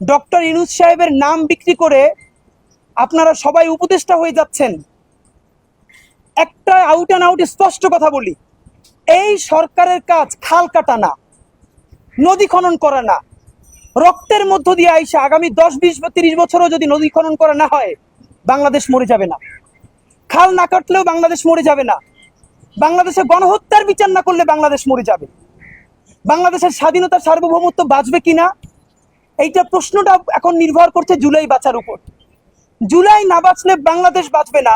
Doctor Yunus সাহেবের নাম বিক্রি করে আপনারা সবাই উপদেষ্টা হয়ে যাচ্ছেন। একটা আউট অ্যান্ড আউট স্পষ্ট কথা বলি, এই সরকারের কাজ খাল কাটা না, নদী খনন করা না। রক্তের মধ্য দিয়ে আইসা আগামী 10, 20 বা 30 বছরও যদি নদী খনন করা না হয়, বাংলাদেশ মরে যাবে না। খাল না কাটলেও বাংলাদেশ মরে যাবে না। বাংলাদেশে গণহত্যার বিচার না করলে বাংলাদেশ মরে যাবে। বাংলাদেশের স্বাধীনতা সার্বভৌমত্ব বাঁচবে কিনা, এইটা প্রশ্নটা এখন নির্ভর করছে জুলাই বাঁচার উপর। জুলাই না বাঁচলে বাংলাদেশ বাঁচবে না।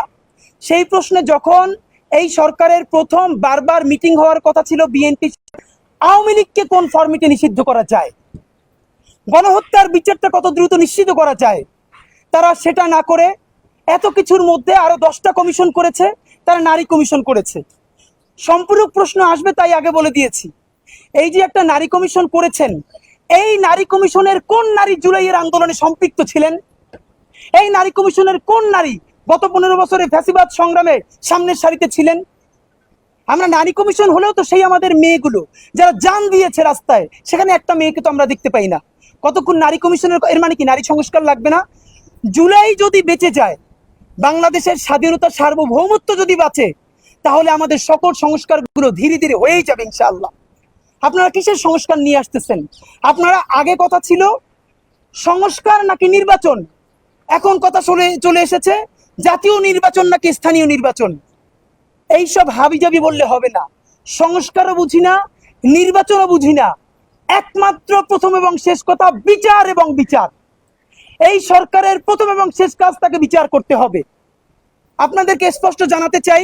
সেই প্রশ্নে যখন এই সরকারের প্রথম বারবার মিটিং হওয়ার কথা ছিল বিএনপি, আওয়ামী লীগকে কোন ফরম্যাটে নিষিদ্ধ করা যায়, গণহত্যার বিচারটা কত দ্রুত নিশ্চিত করা যায়, তারা সেটা না করে এত কিছুর মধ্যে আরো 10টা কমিশন করেছে, তারা নারী কমিশন করেছে। সম্পূরক প্রশ্ন আসবে তাই আগে বলে দিয়েছি, এই যে একটা নারী কমিশন করেছেন, এই নারী কমিশনের কোন নারী জুলাইয়ের আন্দোলনে সম্পৃক্ত ছিলেন? এই নারী কমিশনের কোন নারী গত 15 বছরে ফ্যাসিবাদ সংগ্রামে সামনের সারিতে ছিলেন? আমরা নারী কমিশন হলেও তো সেই আমাদের মেয়েগুলো যারা জান দিয়েছে রাস্তায়, সেখানে একটা মেয়েকে তো আমরা দেখতে পাই না। কতক্ষণ নারী কমিশনের, এর মানে কি নারী সংস্কার লাগবে না? জুলাই যদি বেঁচে যায়, বাংলাদেশের স্বাধীনতা সার্বভৌমত্ব যদি বাঁচে, তাহলে আমাদের সকল সংস্কারগুলো ধীরে ধীরে হয়েই যাবে ইনশাআল্লাহ। আপনারা কিসের সংস্কার নিয়ে আসতেছেন? আপনারা আগে কথা ছিল সংস্কার নাকি নির্বাচন, এখন কথা চলে এসেছে জাতীয় নির্বাচন নাকি স্থানীয় নির্বাচন। এইসব হাবিজাবি বললে হবে না। সংস্কারও বুঝি না, নির্বাচনও বুঝি না, একমাত্র প্রথম এবং শেষ কথা বিচার এবং বিচার। এই সরকারের প্রথম এবং শেষ কাজ, তাকে বিচার করতে হবে। আপনাদেরকে স্পষ্ট জানাতে চাই,